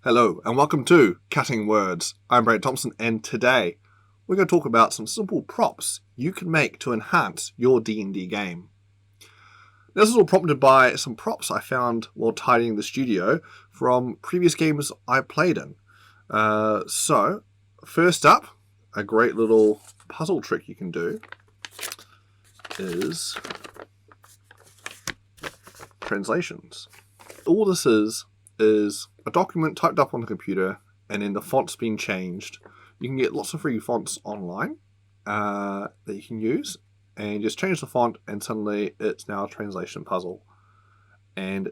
Hello and welcome to Cutting Words. I'm Brad Thompson and today we're going to talk about some simple props you can make to enhance your D&D game. This is all prompted by some props I found while tidying the studio from previous games I played in. So first up, a great little puzzle trick you can do is translations. All this is a document typed up on the computer and then the font's been changed. You can get lots of free fonts online that you can use, and just change the font and suddenly it's now a translation puzzle. And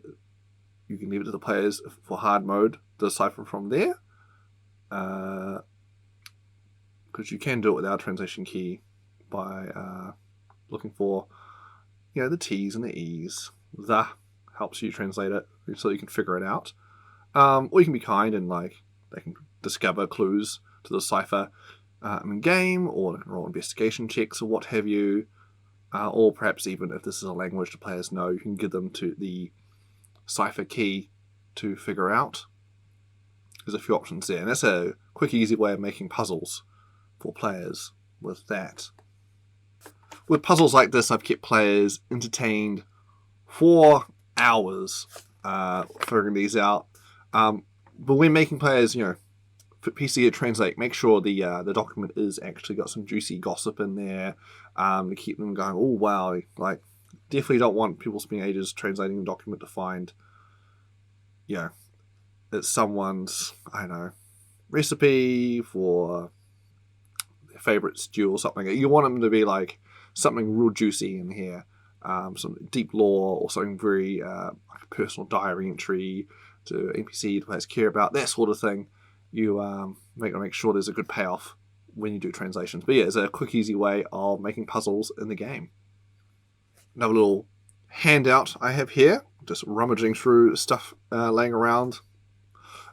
you can leave it to the players for hard mode to decipher from there, because you can do it without a translation key by looking for the T's and the E's. The helps you translate it so you can figure it out. Or you can be kind and they can discover clues to the cipher in game, or roll investigation checks or what have you. Or perhaps even if this is a language the players know, you can give them to the cipher key to figure out. There's a few options there, and that's a quick, easy way of making puzzles for players with that. With puzzles like this, I've kept players entertained for hours figuring these out. But when making players, for PC to translate, make sure the document is actually got some juicy gossip in there to keep them going, oh wow, definitely don't want people spending ages translating a document to find, it's someone's, recipe for their favourite stew or something. You want them to be something real juicy in here. Some deep lore or something very a personal diary entry to NPC the players care about, that sort of thing. You make sure there's a good payoff when you do translations. But yeah, it's a quick, easy way of making puzzles in the game. Another little handout I have here, just rummaging through stuff laying around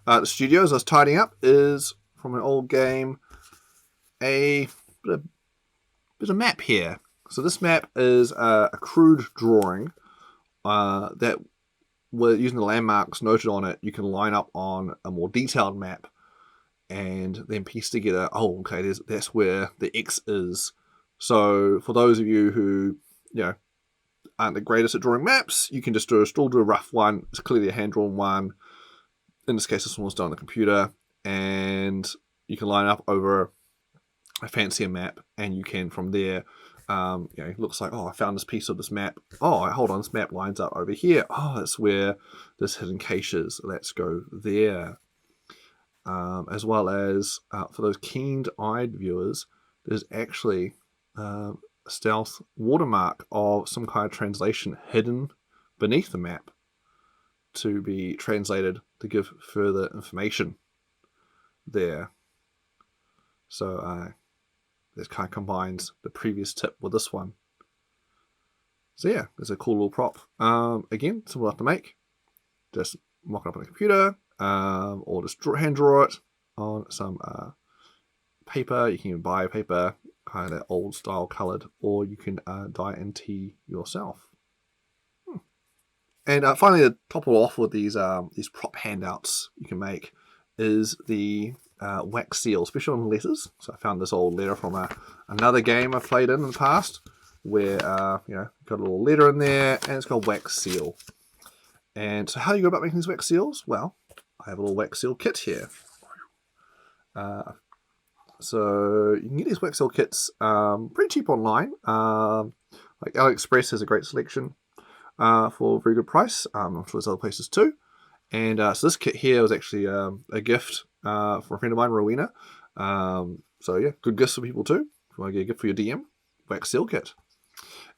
the studio as I was tidying up, is from an old game, there's a map here. So this map is a crude drawing that, using the landmarks noted on it, you can line up on a more detailed map and then piece together, oh, okay, that's where the X is. So for those of you who, aren't the greatest at drawing maps, you can just still do a rough one. It's clearly a hand-drawn one. In this case, this one was done on the computer, and you can line up over a fancier map, and you can, from there, it looks like, oh, I found this piece of this map. Oh, hold on, this map lines up over here. Oh, that's where this hidden cache is. Let's go there. As well as, for those keen-eyed viewers, there's actually a stealth watermark of some kind of translation hidden beneath the map to be translated to give further information there. So, this kind of combines the previous tip with this one. So yeah, there's a cool little prop. Again, simple enough to make. Just mock it up on the computer, or just hand draw it on some paper. You can even buy paper, kind of that old style coloured, or you can dye and tea yourself. And finally, to top it off with these prop handouts you can make is the wax seal, especially on letters. So I found this old letter from another game I've played in the past, where got a little letter in there, and it's called wax seal. And so how do you go about making these wax seals? Well, I have a little wax seal kit here. So you can get these wax seal kits pretty cheap online. Like AliExpress has a great selection for a very good price. I'm sure there's other places too. And so this kit here was actually a gift from a friend of mine, Rowena. So yeah, good gifts for people too. If you want to get a gift for your DM, wax seal kit.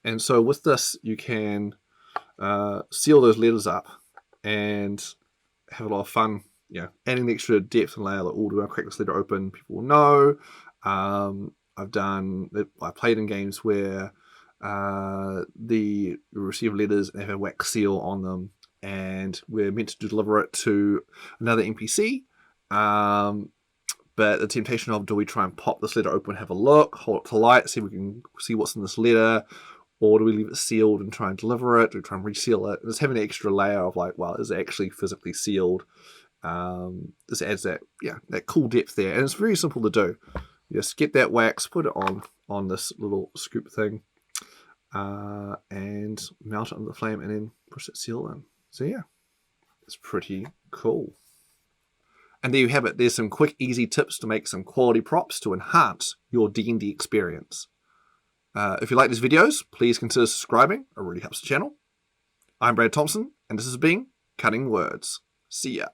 And so with this, you can seal those letters up and have a lot of fun, adding the extra depth and layer. Like, oh, do I crack this letter open? People will know. I played in games where the receive letters and have a wax seal on them, and we're meant to deliver it to another NPC. But the temptation of, do we try and pop this letter open, have a look, hold it to light, see if we can see what's in this letter, or do we leave it sealed and try and deliver it? Do we try and reseal it? And just having an extra layer of well, is it actually physically sealed? This adds that cool depth there, and it's very simple to do. You just get that wax, put it on this little scoop thing, and mount it on the flame, and then push that seal in. So yeah, it's pretty cool. And there you have it. There's some quick, easy tips to make some quality props to enhance your D&D experience. If you like these videos, please consider subscribing. It really helps the channel. I'm Brad Thompson, and this has been Cutting Words. See ya.